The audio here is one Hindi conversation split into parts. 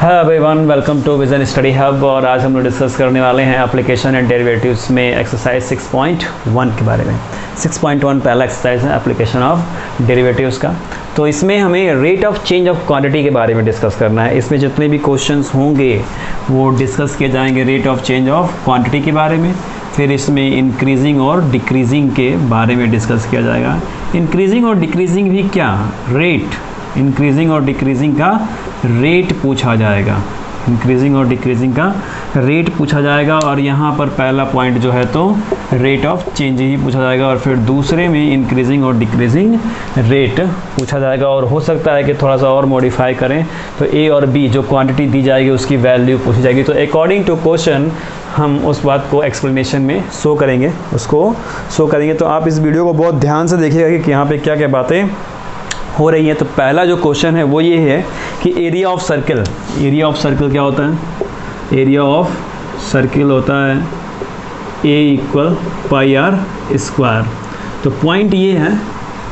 Hello everyone, welcome to Vision Study Hub. और आज हम लोग डिस्कस करने वाले हैं एप्लीकेशन एंड डेरिवेटिव्स में एक्सरसाइज 6.1 के बारे में। 6.1 पहला एक्सरसाइज है एप्लीकेशन ऑफ डेरिवेटिव्स का। तो इसमें हमें rate of change of quantity के बारे में डिस्कस करना है। इसमें जितने भी क्वेश्चंस होंगे वो डिस्कस किए जाएंगे rate of change of quantity के बारे में। फिर इसमें इंक्रीजिंग और डिक्रीजिंग के बारे में डिस्कस किया जाएगा। इंक्रीजिंग और डिक्रीजिंग भी क्या, रेट, इंक्रीजिंग और डिक्रीजिंग का रेट पूछा जाएगा। इंक्रीजिंग और डिक्रीजिंग का रेट पूछा जाएगा। और यहाँ पर पहला पॉइंट जो है तो रेट ऑफ चेंज ही पूछा जाएगा, और फिर दूसरे में इंक्रीजिंग और डिक्रीजिंग रेट पूछा जाएगा। और हो सकता है कि थोड़ा सा और मॉडिफाई करें तो ए और बी जो क्वांटिटी दी जाएगी उसकी वैल्यू पूछी जाएगी। तो अकॉर्डिंग टू क्वेश्चन हम उस बात को एक्सप्लेनेशन में शो करेंगे, उसको शो करेंगे। तो आप इस वीडियो को बहुत ध्यान से देखिएगा कि यहाँ पे क्या क्या बातें हो रही है। तो पहला जो क्वेश्चन है वो ये है कि area of circle, area of circle क्या होता है? एरिया ऑफ सर्किल होता है ए इक्वल पाई आर स्क्वायर। तो पॉइंट ये है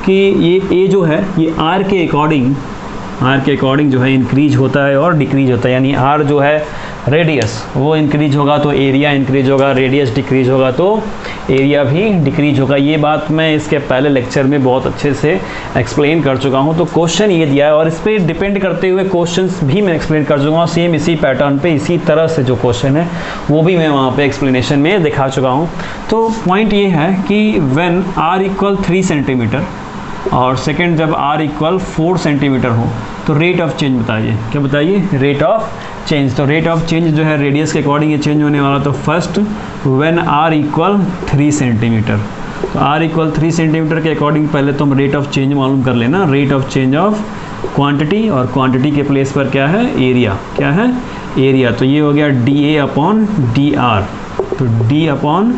कि ये ए जो है ये आर के अकॉर्डिंग जो है इंक्रीज होता है और डिक्रीज होता है। यानी आर जो है रेडियस वो इंक्रीज होगा तो एरिया इंक्रीज होगा, रेडियस डिक्रीज होगा तो एरिया भी डिक्रीज होगा। ये बात मैं इसके पहले लेक्चर में बहुत अच्छे से एक्सप्लेन कर चुका हूँ। तो क्वेश्चन ये दिया है और इस पर डिपेंड करते हुए क्वेश्चंस भी मैं एक्सप्लेन कर चुका हूँ। सेम इसी पैटर्न पे इसी तरह से जो क्वेश्चन है वो भी मैं वहाँ पे एक्सप्लेनेशन में दिखा चुका हूँ। तो पॉइंट ये है कि व्हेन आर इक्वल 3 सेंटीमीटर और सेकेंड जब आर इक्वल 4 सेंटीमीटर हो तो रेट ऑफ चेंज बताइए। क्या बताइए? Rate of change. तो रेट ऑफ चेंज जो है रेडियस के अकॉर्डिंग ये चेंज होने वाला। तो first when r equal 3 centimetre, तो आर इक्वल 3 सेंटीमीटर के अकॉर्डिंग पहले तो हम रेट ऑफ चेंज मालूम कर लेना। Rate of change of quantity, और क्वांटिटी के प्लेस पर क्या है? एरिया। क्या है? एरिया। तो ये हो गया D A upon D R. तो डी अपॉन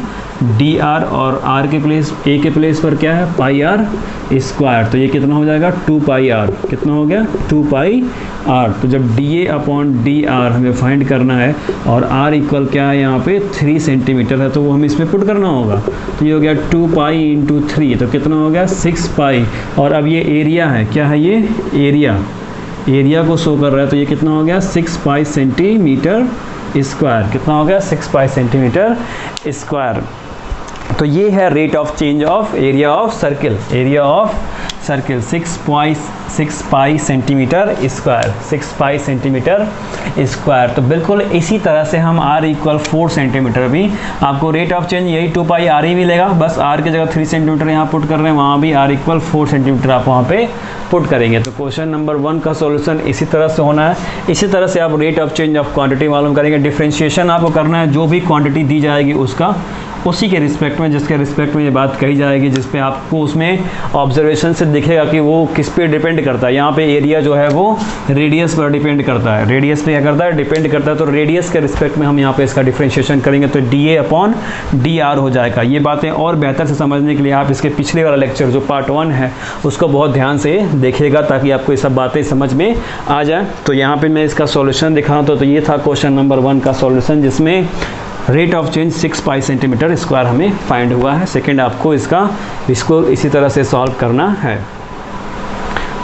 डी आर और आर के प्लेस, ए के प्लेस पर क्या है? पाई आर स्क्वायर। तो ये कितना हो जाएगा? 2 पाई आर। कितना हो गया? 2 पाई आर। तो जब D A upon D R हमें फाइंड करना है और आर इक्वल क्या है यहाँ पे? 3 सेंटीमीटर है, तो वो हमें इसमें पुट करना होगा। तो ये हो गया 2 पाई इंटू 3, तो कितना हो गया? 6 पाई। और अब ये एरिया है, क्या है ये? एरिया, एरिया को शो कर रहा है। तो ये कितना हो गया? 6 पाई सेंटीमीटर स्क्वायर। कितना हो गया? 6 पाई सेंटीमीटर स्क्वायर। तो ये है rate of change of area of circle. Area of circle 6 pi centimetre square, 6 pi centimetre square. तो बिल्कुल इसी तरह से हम r इक्वल 4 सेंटीमीटर भी आपको रेट ऑफ चेंज यही 2 पाई आर ही मिलेगा। बस r की जगह 3 सेंटीमीटर यहाँ पुट कर रहे हैं, वहाँ भी r इक्वल 4 सेंटीमीटर आप वहाँ पे पुट करेंगे। तो क्वेश्चन नंबर 1 का सॉल्यूशन इसी तरह से होना है। इसी तरह से आप rate of change of quantity मालूम करेंगे। डिफरेंशिएशन आपको करना है, जो भी क्वांटिटी दी जाएगी उसका उसी के रिस्पेक्ट में, जिसके रिस्पेक्ट में ये बात कही जाएगी, जिस पे आपको उसमें ऑब्जर्वेशन से दिखेगा कि वो किस पे डिपेंड करता है। यहाँ पे एरिया जो है वो रेडियस पर डिपेंड करता है। रेडियस पे क्या करता है? डिपेंड करता है। तो रेडियस के रिस्पेक्ट में हम यहाँ पे इसका डिफरेंशिएशन करेंगे तो D A upon D R हो जाएगा। ये बातें और बेहतर से समझने के लिए आप इसके पिछले वाला लेक्चर जो पार्ट 1 है उसको बहुत ध्यान से देखिएगा ताकि आपको ये सब बातें समझ में आ जाए। तो यहाँ पर मैं इसका सॉल्यूशन दिखाऊँ तो ये था क्वेश्चन नंबर 1 का सॉल्यूशन, जिसमें rate of change 6 pi centimetre square हमें फाइंड हुआ है। सेकंड आपको इसको इसी तरह से सॉल्व करना है।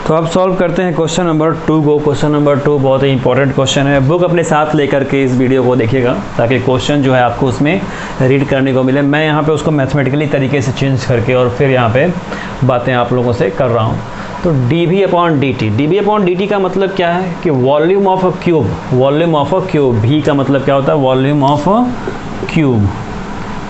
तो अब सॉल्व करते हैं क्वेश्चन नंबर 2 को। क्वेश्चन नंबर 2 बहुत ही इंपॉर्टेंट क्वेश्चन है। बुक अपने साथ लेकर के इस वीडियो को देखिएगा ताकि क्वेश्चन जो है आपको उसमें रीड करने को मिले। मैं यहाँ पे उसको मैथमेटिकली तरीके से चेंज करके और फिर यहाँ पे बातें आप लोगों से कर रहा हूँ। तो D we upon D t, d we upon D t का मतलब क्या है कि volume of a cube, volume of a cube. भी का मतलब क्या होता है? Volume of a cube.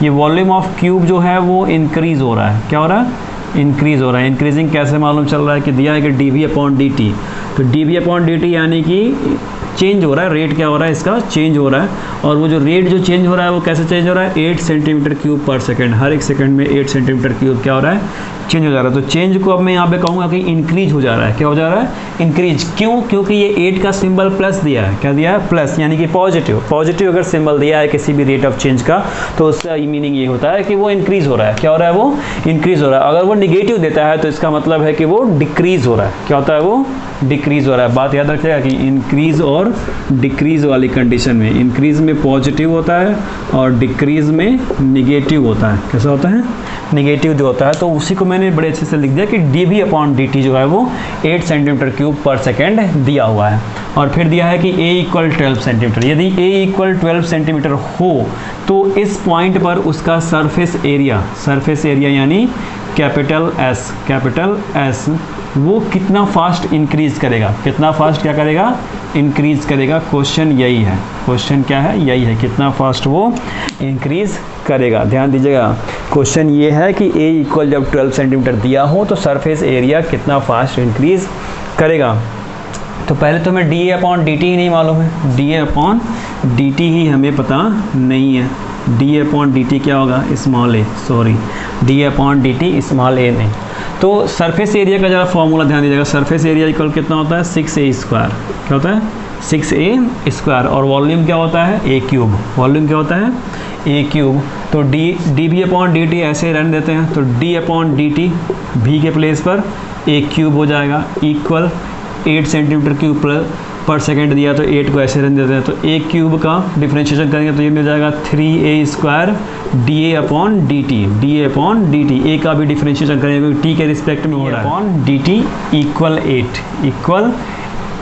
ये वॉल्यूम ऑफ क्यूब जो है वो इंक्रीज हो रहा है। क्या हो रहा है? इंक्रीज हो रहा है। इंक्रीजिंग कैसे मालूम चल रहा है कि दिया है कि D we upon D T. तो D we upon D T यानी कि चेंज हो रहा है, रेट क्या हो रहा है? इसका चेंज हो रहा है। और वो जो रेट जो चेंज हो रहा है वो कैसे चेंज हो रहा है? 8 सेंटीमीटर क्यूब पर सेकंड। हर एक सेकंड में 8 सेंटीमीटर क्यूब क्या हो रहा है? चेंज हो जा रहा है। तो चेंज को अब मैं यहाँ पे कहूँगा कि इंक्रीज हो जा रहा है। क्या हो जा रहा है? इंक्रीज। क्यों? क्योंकि ये 8 का सिंबल प्लस दिया है। क्या दिया है? प्लस, यानी कि पॉजिटिव। पॉजिटिव अगर सिंबल दिया है किसी भी रेट ऑफ चेंज का तो उसका मीनिंग ये होता है कि वो इंक्रीज हो रहा है। क्या हो रहा है? वो इंक्रीज हो रहा है। अगर वो निगेटिव देता है तो इसका मतलब है कि वो डिक्रीज हो रहा है। क्या होता है? वो डिक्रीज हो रहा है। बात याद रखिएगा कि इंक्रीज और और डिक्रीज़ वाली कंडीशन में। इंक्रीज़ में पॉजिटिव होता है और डिक्रीज़ में निगेटिव होता है। कैसा होता है? निगेटिव जो होता है। तो उसी को मैंने बड़े अच्छे से लिख दिया कि dV/dt जो है वो 8 cm3/सेकेंड दिया हुआ है। और फिर दिया है कि A = 12 सेंटीमीटर। यदि A = 12 सेंटीमीटर हो तो इस पॉइंट पर उसका सरफेस एरिया यानी कैपिटल S वो कितना फास्ट इंक्रीज़ करेगा, कितना फास्ट क्या करेगा, इंक्रीज़ करेगा। क्वेश्चन यही है, क्वेश्चन क्या है, यही है, कितना फास्ट वो इंक्रीज़ करेगा। ध्यान दीजिएगा, क्वेश्चन ये है कि A = जब 12 सेंटीमीटर दिया हो तो सरफेस एरिया कितना फास्ट इंक्रीज़ करेगा। तो पहले तो हमें dA/dt ही नहीं मालूम है, dA/dt ही हमें पता नहीं है। dA/dt क्या होगा, small a, sorry dA/dt small a नहीं। तो सरफेस एरिया का ज़रा फॉर्मूला ध्यान दीजिएगा। सरफेस एरिया इक्वल कितना होता है, 6a²। क्या होता है, 6a²। और वॉल्यूम क्या होता है, a³। वॉल्यूम क्या होता है, a³। तो dV/dt ऐसे रहने देते हैं। तो d/dt v के प्लेस पर a³ हो जाएगा, इक्वल 8 cm3/सेकेंड दिया तो 8 को ऐसे रहने देते हैं। तो a³ का डिफरेंशिएशन करेंगे तो ये मिल जाएगा 3a² dA/dt। a का भी डिफरेंशिएशन करेंगे क्योंकि t के रिस्पेक्ट में हो रहा है। dt =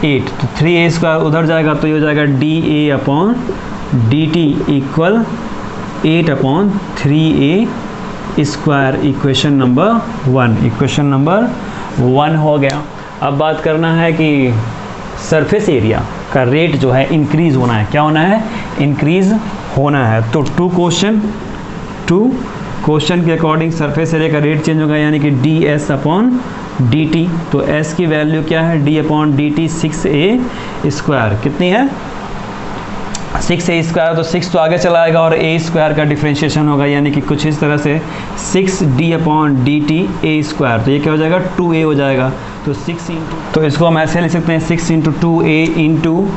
8। तो 3a² उधर जाएगा तो ये हो जाएगा dA/dt = 8/3a²। इक्वेशन नंबर 1 हो गया। अब बात करना है कि सरफेस एरिया का रेट जो है इंक्रीज़ होना है। क्या होना है, इंक्रीज़ होना है। तो टू क्वेश्चन के अकॉर्डिंग सरफेस एरिया का रेट चेंज होगा, यानी कि ds/dt। तो s की वैल्यू क्या है, d/dt 6a²। कितनी है, 6a²। तो 6 तो आगे चला आएगा और a² का डिफरेंशिएशन होगा, यानी कि कुछ इस तरह से 6d/dt a²। तो ये क्या हो जाएगा, 2a हो जाएगा। तो 6 तो इसको हम ऐसे लिख सकते हैं 6 × 2a ×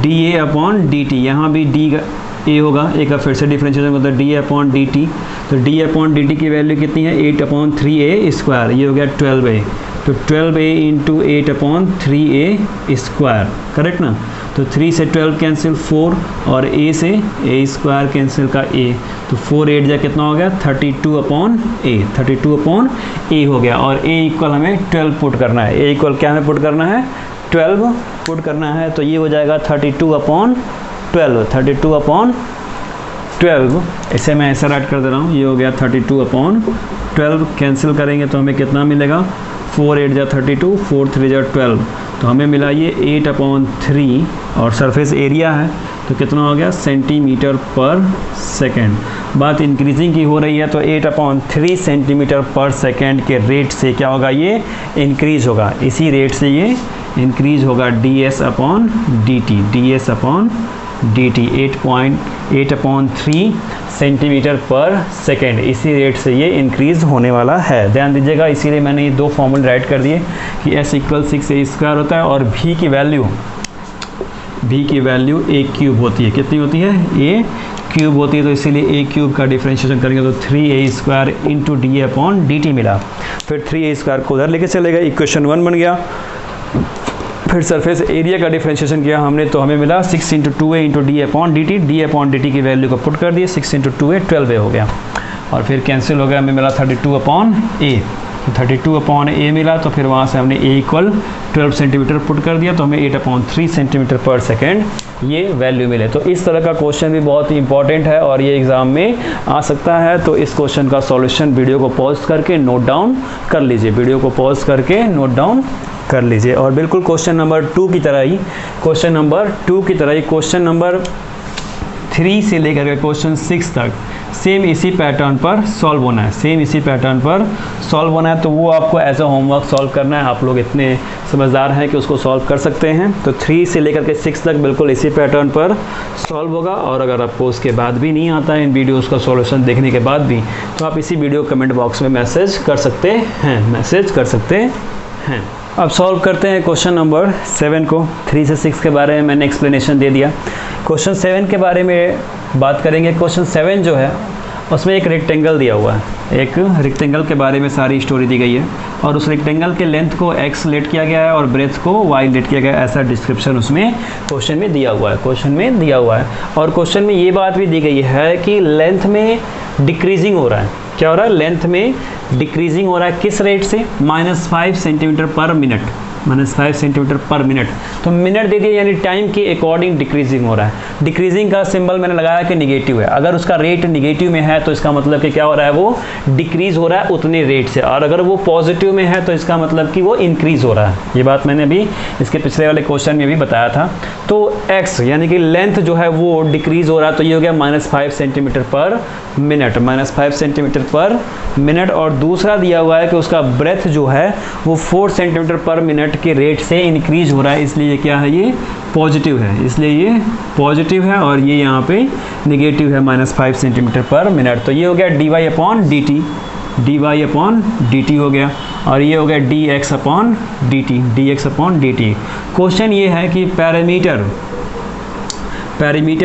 dA/dt। यहाँ भी d a होगा, a का फिर से डिफरेंशिएशन होता है dA/dt। तो dA/dt की वैल्यू कितनी है, 8/3a²। ये हो गया 12a। तो 12a × 8/3a², करेक्ट ना। तो 3 से 12 कैंसिल 4 और a से a² कैंसिल का a। तो 4 8 जा कितना हो गया, 32/a हो गया। और a इक्वल हमें 12 पुट करना है। a इक्वल क्या हमें पुट करना है, 12 पुट करना है। तो ये हो जाएगा 32/12। इसे मैं ऐसा राइट कर दे रहा हूँ, ये हो गया 32/12। कैंसिल करेंगे तो हमें कितना मिलेगा, 4 8 जा 32, 4 3 जा 12। तो हमें मिला ये 8/3 और सरफेस एरिया है तो कितना हो गया, सेंटीमीटर/सेकेंड। बात इंक्रीजिंग की हो रही है तो 8/3 सेंटीमीटर/सेकेंड के रेट से क्या होगा, ये इंक्रीज होगा। इसी रेट से ये इंक्रीज होगा ds/dt 8/3 सेंटीमीटर/सेकेंड। इसी रेट से ये इंक्रीज़ होने वाला है। ध्यान दीजिएगा, इसीलिए मैंने ये दो फॉर्मूले राइट कर दिए कि s = 6a² होता है और v की वैल्यू a³ होती है। कितनी होती है, a³ होती है। तो इसीलिए a³ का डिफरेंशिएशन करेंगे तो 3a² × dA/dt मिला। फिर 3a² को उधर लेके चलेगा, इक्वेशन 1 बन गया। फिर सरफेस एरिया का डिफरेंशिएशन किया हमने तो हमें मिला 6 × 2a × dA/dt। dA/dt की वैल्यू को पुट कर दिए, 6 × 2a 12a हो गया। और फिर कैंसिल हो गया, हमें मिला 32/a। तो 32/a मिला। तो फिर वहाँ से हमने a = 12 सेंटीमीटर पुट कर दिया तो हमें 8/3 सेंटीमीटर/सेकेंड ये वैल्यू मिले। तो इस तरह का क्वेश्चन भी बहुत ही इंपॉर्टेंट है और ये एग्ज़ाम में आ सकता है। तो इस क्वेश्चन का सॉल्यूशन वीडियो को पॉज करके नोट डाउन कर लीजिए, और बिल्कुल क्वेश्चन नंबर 2 की तरह ही क्वेश्चन नंबर 3 से लेकर के क्वेश्चन 6 तक सेम इसी पैटर्न पर सॉल्व होना है। तो वो आपको एज अ होमवर्क सॉल्व करना है। आप लोग इतने समझदार हैं कि उसको सॉल्व कर सकते हैं। तो 3 से लेकर के 6 तक बिल्कुल इसी पैटर्न पर सॉल्व होगा। और अगर आपको उसके बाद भी नहीं आता है, इन वीडियोस का सॉल्यूशन देखने के बाद भी, तो आप इसी वीडियो कमेंट बॉक्स में मैसेज कर सकते हैं। अब सॉल्व करते हैं क्वेश्चन नंबर 7 को। 3 से 6 के बारे में मैंने एक्सप्लेनेशन दे दिया। क्वेश्चन 7 के बारे में बात करेंगे। क्वेश्चन 7 जो है उसमें एक रेक्टेंगल दिया हुआ है, एक रेक्टेंगल के बारे में सारी स्टोरी दी गई है और उस रेक्टेंगल के लेंथ को x लेट किया गया है और ब्रेथ को y लेट किया गया है, ऐसा डिस्क्रिप्शन उसमें क्वेश्चन में दिया हुआ है, क्वेश्चन में दिया हुआ है। और क्वेश्चन में ये बात भी दी गई है कि लेंथ में डिक्रीजिंग हो रहा है, क्या हो रहा है, लेंथ में डिक्रीजिंग हो रहा है, किस रेट से, -5 सेंटीमीटर पर मिनट, -5 सेंटीमीटर पर मिनट। तो मिनट दे दिया यानी टाइम के अकॉर्डिंग डिक्रीजिंग हो रहा है। डिक्रीजिंग का सिंबल मैंने लगाया कि निगेटिव है, अगर उसका रेट निगेटिव में है तो इसका मतलब कि क्या हो रहा है, वो डिक्रीज हो रहा है उतने रेट से, और अगर वो पॉजिटिव में है तो इसका मतलब कि वो इंक्रीज हो रहा है। ये बात मैंने अभी इसके पिछले वाले क्वेश्चन में भी बताया था। तो x यानी कि लेंथ जो है वो डिक्रीज हो रहा है, तो ये हो गया -5 सेंटीमीटर पर मिनट, -5 सेंटीमीटर पर मिनट। और दूसरा दिया हुआ है कि उसका ब्रेथ जो है वो 4 सेंटीमीटर पर मिनट के रेट से इंक्रीज हो रहा है, इसलिए क्या है, ये पॉजिटिव है, इसलिए ये पॉजिटिव है और ये यहाँ पे निगेटिव है, -5 सेंटीमीटर पर मिनट। तो ये हो गया dy/dt, dy/dt हो गया, और ये हो गया dx/dt। क्वेश्चन ये है कि पैरामीटर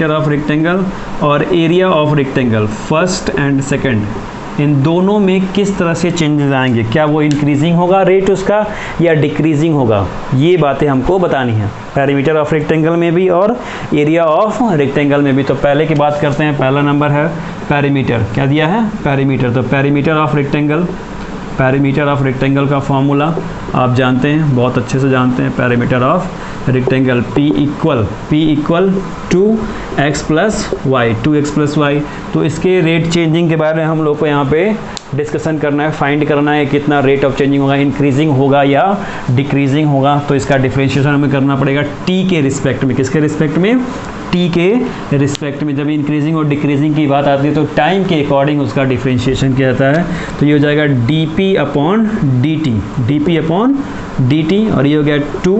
ऑफ रेक्टेंगल और area of rectangle first and second, इन दोनों में किस तरह से चेंजेस आएंगे, क्या वो इंक्रीजिंग होगा रेट उसका या डिक्रीजिंग होगा, ये बातें हमको बतानी है, पैरामीटर ऑफ रेक्टेंगल में भी और एरिया ऑफ रेक्टेंगल में भी। तो पहले की बात करते हैं, पहला नंबर है पैरामीटर, क्या दिया है, पैरामीटर। तो पैरामीटर ऑफ रेक्टेंगल का फॉर्मूला आप जानते हैं, बहुत अच्छे से जानते हैं, parameter of rectangle P equal 2x plus y, 2x plus y. तो इसके रेट चेंजिंग के बारे में हम लोग को यहाँ पे डिस्कशन करना है, फाइंड करना है कितना रेट ऑफ चेंजिंग होगा, इंक्रीजिंग होगा या डिक्रीजिंग होगा। तो इसका डिफरेंशिएशन हमें करना पड़ेगा t के रिस्पेक्ट में, किसके रिस्पेक्ट में, t के रिस्पेक्ट में। जब इंक्रीजिंग और डिक्रीजिंग की बात आती है तो टाइम के अकॉर्डिंग उसका डिफरेंशिएशन किया जाता है। तो ये हो जाएगा dp/dt, और ये हो गया 2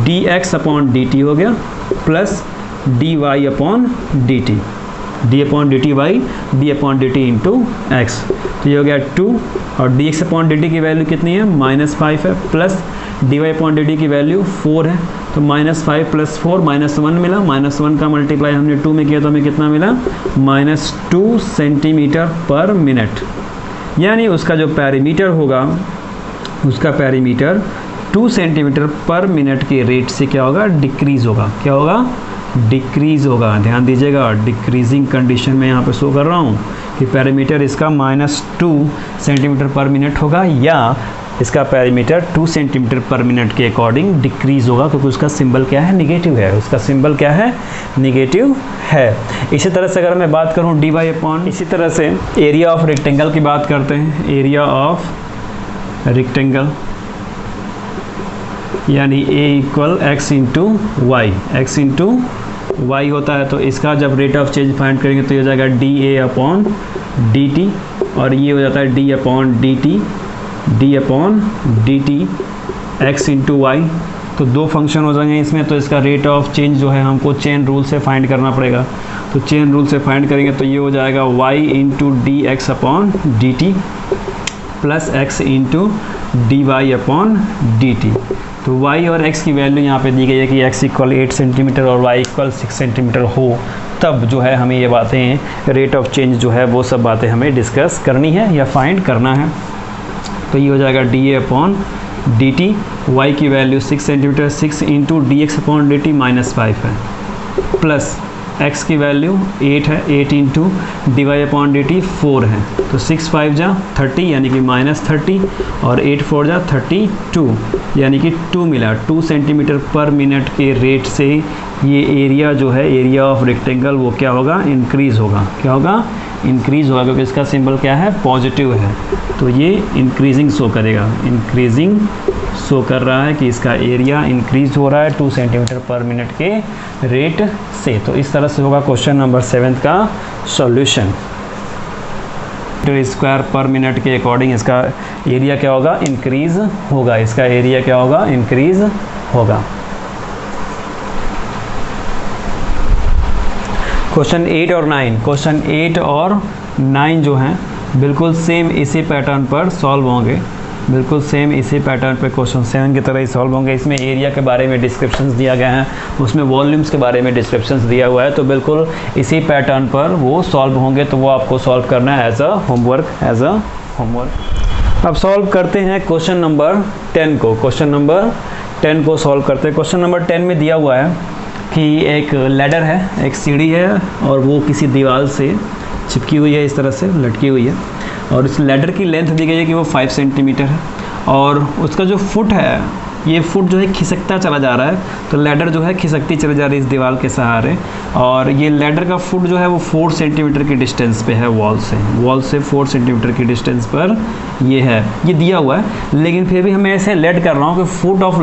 dx/dt हो गया plus dy/dt, d/dt into x। तो ये हो गया 2 और dx/dt की वैल्यू कितनी है, -5 है, प्लस dy/dt की वैल्यू 4 है। तो -5 + 4 -1 मिला, -1 का मल्टीप्लाई हमने 2 में किया तो हमें कितना मिला, -2 सेंटीमीटर पर मिनट। यानी उसका जो पैरामीटर होगा, उसका पैरामीटर 2 सेंटीमीटर पर मिनट के रेट से क्या होगा, डिक्रीज होगा, क्या होगा, डिक्रीज होगा। ध्यान दीजिएगा, डिक्रीजिंग कंडीशन में यहाँ पे शो कर रहा हूँ कि पैरामीटर इसका -2 सेंटीमीटर पर मिनट होगा या इसका पैरामीटर 2 सेंटीमीटर पर मिनट के अकॉर्डिंग डिक्रीज होगा, क्योंकि उसका सिंबल क्या है, निगेटिव है, उसका सिंबल क्या है, निगेटिव है। इसी तरह से अगर मैं बात करूँ इसी तरह से एरिया ऑफ रेक्टेंगल की बात करते हैं। एरिया ऑफ रेक्टेंगल यानी A = x × y, x × y होता है। तो इसका जब रेट ऑफ चेंज फाइंड करेंगे तो ये हो जाएगा dA/dt, और ये हो जाता है d/dt x × y। तो दो फंक्शन हो जाएंगे इसमें। तो इसका रेट ऑफ चेंज जो है हमको चेन रूल से फाइंड करना पड़ेगा। तो चेन रूल से फाइंड करेंगे तो ये हो जाएगा y × dx/dt plus x × dy/dt। तो y और x की वैल्यू यहाँ पे दी गई है कि x = 8 सेंटीमीटर और y = 6 सेंटीमीटर हो, तब जो है हमें ये बातें, रेट ऑफ चेंज जो है वो सब बातें हमें डिस्कस करनी है या फाइंड करना है। तो ये हो जाएगा dA/dt, y की वैल्यू 6 सेंटीमीटर, 6 × dx/dt -5 है, प्लस x की वैल्यू 8 है, 8 × dy/dt 4 है। तो 6 × 5 = 30 यानी कि -30, और 8 × 4 = 32 यानी कि 2 मिला। 2 सेंटीमीटर पर मिनट के रेट से ये एरिया जो है, एरिया ऑफ रेक्टेंगल, वो क्या होगा, इंक्रीज़ होगा, क्या होगा, इंक्रीज़ होगा, क्योंकि इसका सिंबल क्या है, पॉजिटिव है। तो ये इंक्रीजिंग शो करेगा, इंक्रीजिंग शो कर रहा है कि इसका एरिया इंक्रीज हो रहा है 2 सेंटीमीटर पर मिनट के रेट से। तो इस तरह से होगा क्वेश्चन नंबर 7 का सॉल्यूशन। स्क्वायर पर मिनट के अकॉर्डिंग इसका एरिया क्या होगा, इंक्रीज होगा, इसका एरिया क्या होगा, इंक्रीज होगा। क्वेश्चन 8 और 9, क्वेश्चन 8 और 9 जो हैं बिल्कुल सेम इसी पैटर्न पर सॉल्व होंगे। बिल्कुल सेम इसी पैटर्न पे क्वेश्चन 7 की तरह ही सॉल्व होंगे। इसमें एरिया के बारे में डिस्क्रिप्शंस दिया गया है, उसमें वॉल्यूम्स के बारे में डिस्क्रिप्शंस दिया हुआ है, तो बिल्कुल इसी पैटर्न पर वो सॉल्व होंगे। तो वो आपको सॉल्व करना है एज अ होमवर्क। अब सॉल्व करते हैं क्वेश्चन नंबर 10 को। क्वेश्चन नंबर 10 को सॉल्व करते हैं। क्वेश्चन नंबर 10 में दिया हुआ है कि एक लैडर है, एक सीढ़ी है और वो किसी दीवार से चिपकी हुई है, इस तरह से लटकी हुई है, और इस लैडर की लेंथ दी गई है कि वो 5 सेंटीमीटर है, और उसका जो फुट है, ये फुट जो है खिसकता चला जा रहा है। तो लैडर जो है खिसकती चली जा रही है इस दीवार के सहारे, और ये लैडर का फुट जो है वो 4 सेंटीमीटर की डिस्टेंस पे है वॉल से 4 सेंटीमीटर की डिस्टेंस पर ये है, ये दिया हुआ है। लेकिन फिर भी हमें ऐसे लेट कर रहा हूँ कि foot of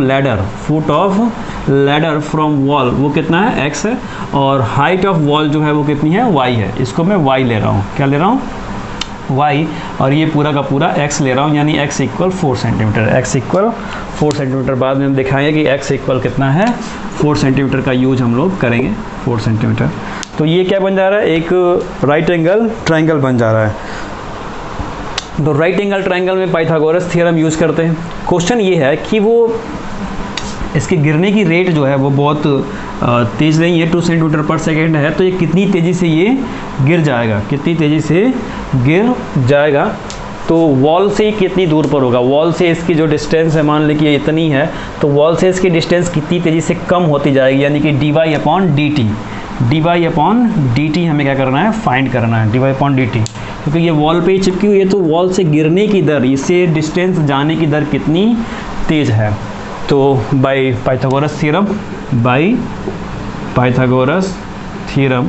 ladder from wall वो कितना है, x है, और हाइट ऑफ वॉल जो है वो कितनी है, y है। इसको मैं y ले रहा हूँ, क्या ले रहा हूँ, y, और ये पूरा का पूरा x ले रहा हूँ, यानी x equal 4 centimetre. x equal 4 centimetre बाद में हम दिखाएंगे कि x इक्वल कितना है, 4 सेंटीमीटर का यूज हम लोग करेंगे, 4 सेंटीमीटर। तो ये क्या बन जा रहा है, एक राइट एंगल ट्रायंगल बन जा रहा है। तो राइट एंगल ट्रायंगल में पाइथागोरस थ्योरम यूज़ करते हैं। क्वेश्चन ये है कि वो इसके गिरने की रेट जो है वो बहुत तेज़ नहीं है, 2 सेंटीमीटर पर सेकेंड है। तो ये कितनी तेज़ी से ये गिर जाएगा, कितनी तेज़ी से गिर जाएगा, तो वॉल से कितनी दूर पर होगा। वॉल से इसकी जो डिस्टेंस है, मान ली कि ये इतनी है, तो वॉल से इसकी डिस्टेंस कितनी तेज़ी से कम होती जाएगी, यानी कि dy/dt हमें क्या करना है, फाइंड करना है, dy/dt, क्योंकि ये वॉल पे ही चिपकी हुई है। तो वॉल से गिरने की दर, इससे डिस्टेंस जाने की दर कितनी तेज़ है। तो बाय पाइथागोरस थ्योरम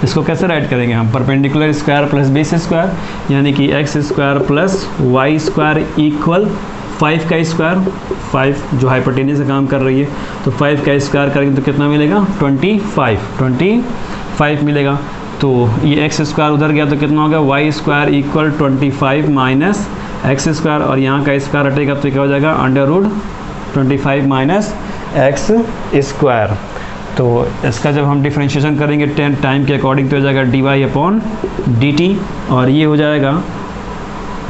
इसको कैसे राइट करेंगे हम, perpendicular square plus base square, यानी कि x square plus y square equal 5 का स्क्वायर, 5 जो हाइपोटेन्यूज से काम कर रही है, तो 5 का स्क्वायर करेंगे तो कितना मिलेगा, 25 मिलेगा। तो ये x स्क्वायर उधर गया तो कितना हो गया, y square equal 25 minus x square, और यहाँ का स्क्वायर हटेगा तो क्या हो जाएगा, √25 माइनस एक्स स्क्वायर। तो इसका जब हम डिफ्रेंशिएशन करेंगे टाइम के अकॉर्डिंग तो हो जाएगा dy/dt, और ये हो जाएगा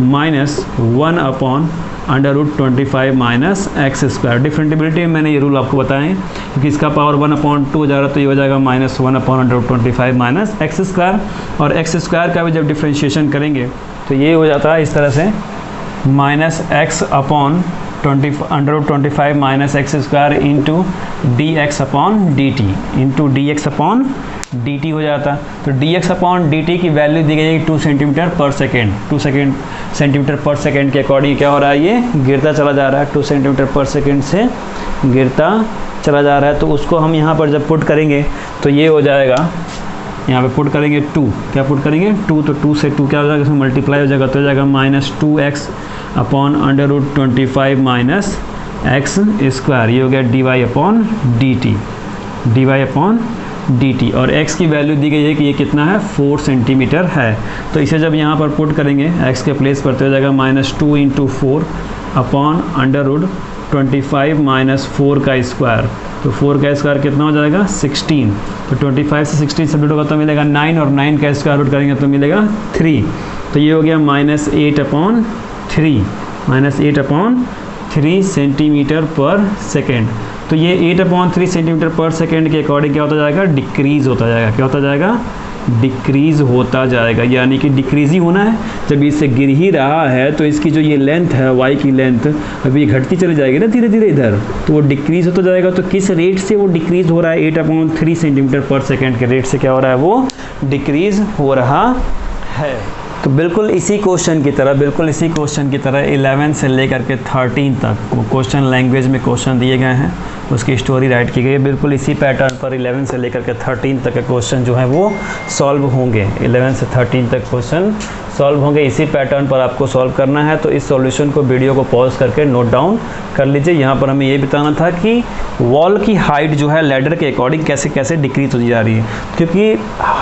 -1/√25 माइनस एक्स स्क्वायर। डिफरेंटिबिलिटी में मैंने ये रूल आपको बताए हैं, क्योंकि इसका पावर 1/2 हो जा रहा है, तो ये हो जाएगा -1/√25 माइनस एक्स स्क्वायर। और एक्स स्क्वायर का भी जब डिफ्रेंशिएशन करेंगे तो ये हो जाता है इस तरह से, -x/√25 minus x square into dx/dt हो जाता। तो dx/dt की वैल्यू दी गई है 2 सेंटीमीटर पर सेकेंड। 2 सेंटीमीटर पर सेकेंड के अकॉर्डिंग क्या हो रहा है, ये गिरता चला जा रहा है, 2 सेंटीमीटर पर सेकेंड से गिरता चला जा रहा है। तो उसको हम यहाँ पर जब पुट करेंगे तो ये हो जाएगा, यहाँ पे पुट करेंगे 2, क्या पुट करेंगे 2, तो 2 से 2 क्या हो जाएगा, इसमें मल्टीप्लाई हो जाएगा, तो हो जाएगा -2x/√25 माइनस एक्स स्क्वायर। ये हो गया dy/dt, और x की वैल्यू दी गई है कि ये कितना है, 4 सेंटीमीटर है। तो इसे जब यहाँ पर पुट करेंगे x के प्लेस पर तो हो जाएगा -2 × 4/√25 माइनस 4 का स्क्वायर। तो 4 का स्क्वायर कितना हो जाएगा, 16। तो 25 से 16 सब होगा तो मिलेगा 9, और 9 का स्क्वायर रूट करेंगे तो मिलेगा 3। तो ये हो गया -8/3 सेंटीमीटर पर सेकेंड। तो ये 8/3 सेंटीमीटर पर सेकेंड के अकॉर्डिंग क्या होता जाएगा, डिक्रीज़ होता जाएगा। क्या होता जाएगा, डिक्रीज़ होता जाएगा, यानी कि डिक्रीज़ ही होना है। जब इससे गिर ही रहा है तो इसकी जो ये लेंथ है, y की लेंथ, अभी घटती चली जाएगी ना धीरे धीरे इधर, तो वो डिक्रीज़ होता जाएगा। तो किस रेट से वो डिक्रीज़ हो रहा है, 8/3 सेंटीमीटर पर सेकेंड के रेट से क्या हो रहा है, वो डिक्रीज़ हो रहा है। तो बिल्कुल इसी क्वेश्चन की तरह 11 से लेकर के 13 तक वो क्वेश्चन लैंग्वेज में क्वेश्चन दिए गए हैं, उसकी स्टोरी राइट की गई है। बिल्कुल इसी पैटर्न पर 11 से लेकर के 13 तक के क्वेश्चन जो है वो सॉल्व होंगे। 11 से 13 तक क्वेश्चन सॉल्व होंगे, इसी पैटर्न पर आपको सॉल्व करना है। तो इस सॉल्यूशन को वीडियो को पॉज करके नोट डाउन कर लीजिए। यहाँ पर हमें ये बताना था कि वॉल की हाइट जो है लैडर के अकॉर्डिंग कैसे कैसे डिक्रीज होती जा रही है, क्योंकि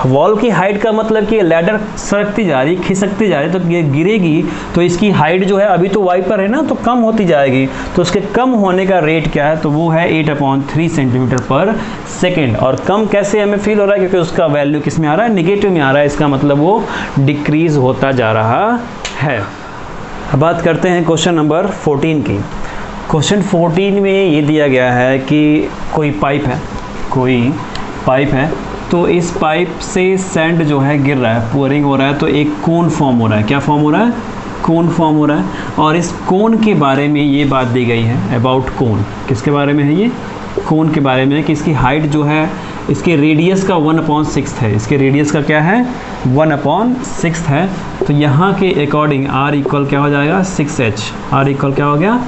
वॉल की हाइट का मतलब कि लैडर सरकती जा रही है, खिसकती जा रही है, तो ये गिरेगी तो इसकी हाइट जो है अभी तो वाई पर है ना, तो कम होती जाएगी। तो उसके कम होने का रेट क्या है, तो वो है 8/3 सेंटीमीटर पर सेकेंड। और कम कैसे हमें फील हो रहा है, क्योंकि उसका वैल्यू किस में आ रहा है, निगेटिव में आ रहा है। इसका मतलब वो डिक्रीज होता जा रहा है। अब बात करते हैं क्वेश्चन नंबर 14 की। क्वेश्चन 14 में ये दिया गया है कि कोई पाइप है, तो इस पाइप से सैंड जो है गिर रहा है, पोरिंग हो रहा है, तो एक कोन फॉर्म हो रहा है। क्या फॉर्म हो रहा है? कोन फॉर्म हो रहा है। और इस कोन के बारे में ये बात दी गई है, अबाउट कोन। किसके बारे में है ये? कोन के बारे में, कि इसकी हाइट जो है, इसके रेडियस का 1/6 है। इसके रेडियस का क्या है? 1/6 है। तो यहाँ के अकॉर्डिंग r इक्वल क्या हो जाएगा? 6h। r इक्वल क्या हो गया?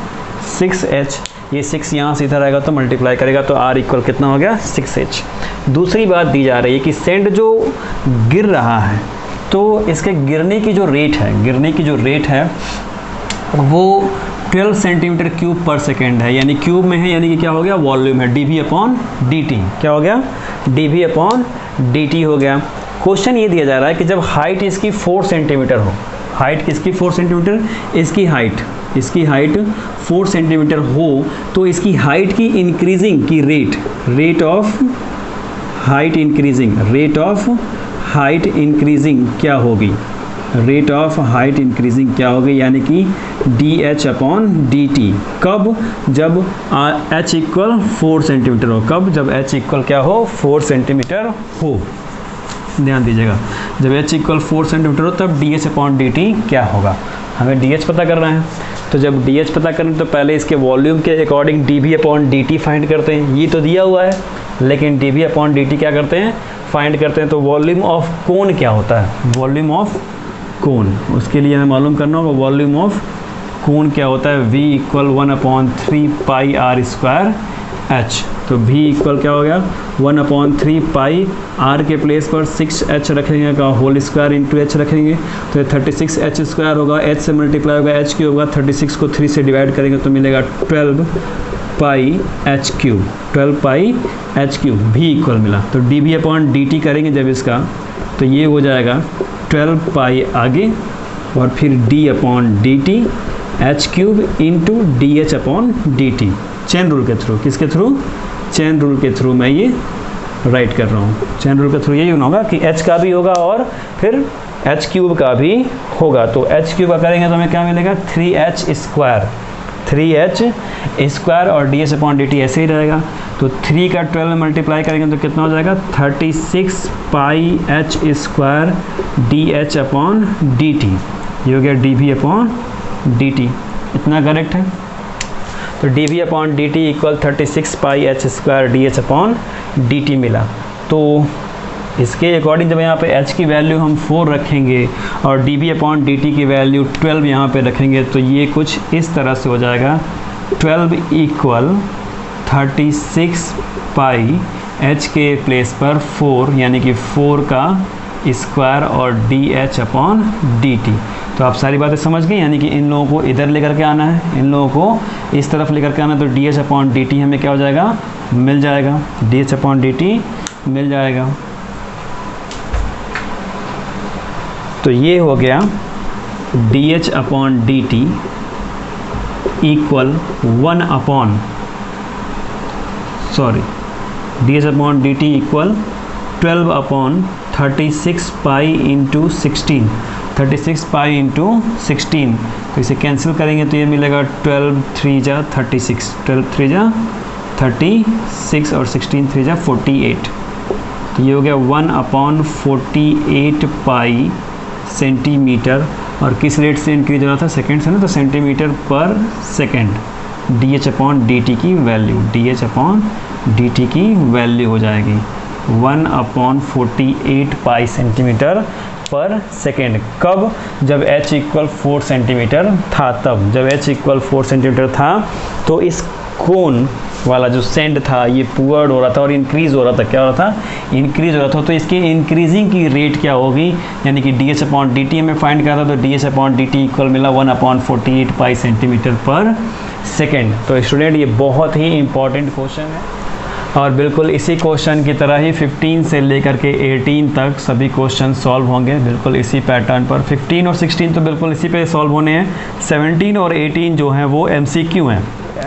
6h। ये 6 यहाँ से इधर आएगा तो मल्टीप्लाई करेगा, तो r इक्वल कितना हो गया? 6h। दूसरी बात दी जा रही है कि सैंड जो गिर रहा है, तो इसके गिरने की जो रेट है वो 12 सेंटीमीटर क्यूब पर सेकेंड है। यानी क्यूब में है, यानी कि क्या हो गया? वॉल्यूम है, dV/dt। क्या हो गया? dV/dt हो गया। क्वेश्चन ये दिया जा रहा है कि जब हाइट इसकी 4 सेंटीमीटर हो, हाइट किसकी 4 सेंटीमीटर? इसकी हाइट 4 सेंटीमीटर हो, तो इसकी हाइट की इंक्रीजिंग की रेट ऑफ हाइट इंक्रीजिंग क्या होगी? रेट ऑफ हाइट इंक्रीजिंग क्या होगी? यानी कि dH/dt। कब? जब h इक्वल 4 सेंटीमीटर हो। कब? जब h इक्वल क्या हो? 4 सेंटीमीटर हो। ध्यान दीजिएगा, जब h इक्वल 4 सेंटीमीटर हो तब dH/dt क्या होगा? हमें dH पता करना है। तो जब dH पता करें तो पहले इसके वॉल्यूम के अकॉर्डिंग dV/dt फाइंड करते हैं। ये तो दिया हुआ है, लेकिन dV/dt क्या करते हैं? फाइंड करते हैं। तो वॉल्यूम ऑफ कोन क्या होता है? वॉल्यूम ऑफ कोन, उसके लिए हमें मालूम करना होगा वॉल्यूम ऑफ कोन क्या होता है। V इक्वल 1/3 पाई r² h। तो V इक्वल क्या हो गया? 1/3 पाई r के प्लेस पर 6h रखेंगे का होल स्क्वायर इंटू h रखेंगे, तो ये 36h² होगा। h से मल्टीप्लाई होगा, h क्यूब होगा। 36 को 3 से डिवाइड करेंगे तो मिलेगा 12 पाई h क्यूब। V इक्वल मिला, तो dV/dt करेंगे जब इसका, तो ये हो जाएगा 12 पाई आगे और फिर d/dt h³ into dH/dt। Chain rule के थ्रू, किसके थ्रू? चेन रूल के थ्रू मैं ये राइट कर रहा हूँ। चेन रूल के थ्रू यही होगा कि h का भी होगा और फिर h³ का भी होगा। तो h³ का करेंगे तो हमें क्या मिलेगा? 3h² और dH/dt ऐसे ही रहेगा। तो 3 का 12 में मल्टीप्लाई करेंगे तो कितना हो जाएगा? 36 पाई h² dH/dt। ये हो गया dV/dt। इतना करेक्ट है। तो dV/dt इक्वल 36 पाई h² dH/dt मिला। तो इसके अकॉर्डिंग जब यहाँ पे h की वैल्यू हम 4 रखेंगे और dV/dt की वैल्यू 12 यहाँ पे रखेंगे, तो ये कुछ इस तरह से हो जाएगा। 12 इक्वल 36 पाई h के प्लेस पर 4, यानी कि 4 का स्क्वायर और dH/dt। तो आप सारी बातें समझ गए, यानी कि इन लोगों को इधर लेकर के आना है, इन लोगों को इस तरफ लेकर के आना है। तो dH/dt हमें क्या हो जाएगा? मिल जाएगा, dH/dt मिल जाएगा। तो ये हो गया dH/dt equal dH/dt equal 12/36 pi into 16, 36 pi into 16। तो इसे कैंसिल करेंगे तो ये मिलेगा 12 3 जा 36, 12 3 जा 36 और 16 3 जा 48। तो ये हो गया 1/48 पाई सेंटीमीटर। और किस रेट से इंक्रीज हो रहा था? सेकेंड से ना, तो सेंटीमीटर पर सेकेंड। dH/dt की वैल्यू हो जाएगी 1/48 पाई सेंटीमीटर पर सेकेंड। कब? जब h इक्वल 4 सेंटीमीटर था। तब जब h इक्वल 4 सेंटीमीटर था तो इस कोन वाला जो सेंड था ये पुअर्ड हो रहा था और इंक्रीज़ हो रहा था। क्या हो रहा था? इंक्रीज़ हो रहा था। तो इसकी इंक्रीजिंग की रेट क्या होगी? यानी कि dH/dt हमें फाइंड करना था, तो dH/dt इक्वल मिला 1/48 पाई सेंटीमीटर पर सेकेंड। तो स्टूडेंट ये बहुत ही इंपॉर्टेंट क्वेश्चन है और बिल्कुल इसी क्वेश्चन की तरह ही 15 से लेकर के 18 तक सभी क्वेश्चन सॉल्व होंगे, बिल्कुल इसी पैटर्न पर। 15 और 16 तो बिल्कुल इसी पे सॉल्व होने हैं। 17 और 18 जो हैं वो MCQ हैं।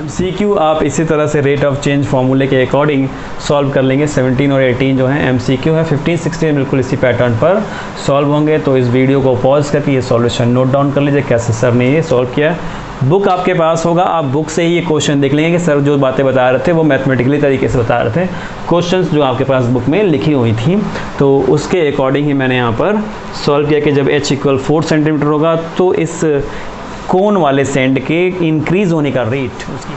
MCQ आप इसी तरह से रेट ऑफ चेंज फार्मूले के अकॉर्डिंग सॉल्व कर लेंगे। 17 और 18 जो है MCQ है, 15 16 बिल्कुल इसी पैटर्न पर सॉल्व होंगे। तो इस वीडियो को पॉज करके ये सॉल्यूशन नोट डाउन कर लीजिए कैसे सर ने ये सॉल्व किया। बुक आपके पास होगा, आप बुक से ही ये क्वेश्चन देख लेंगे कि सर जो बातें बता रहे थे वो मैथमेटिकली तरीके से बता रहे थे, क्वेश्चंस जो आपके पास बुक में लिखी हुई थी, तो उसके अकॉर्डिंग ही मैंने यहाँ पर सॉल्व किया कि जब h = 4 सेंटीमीटर होगा तो इस कोन वाले सेंड के इंक्रीज़ होने का रेट उसकी,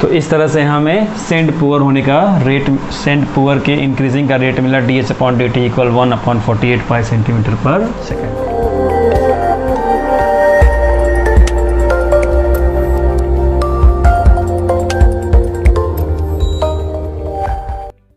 तो इस तरह से हमें सेंड पुअर होने का रेट, सेंड पुअर के इंक्रीजिंग का रेट मिला, dh/dt = 1/48 पाई सेंटीमीटर पर सेकेंड।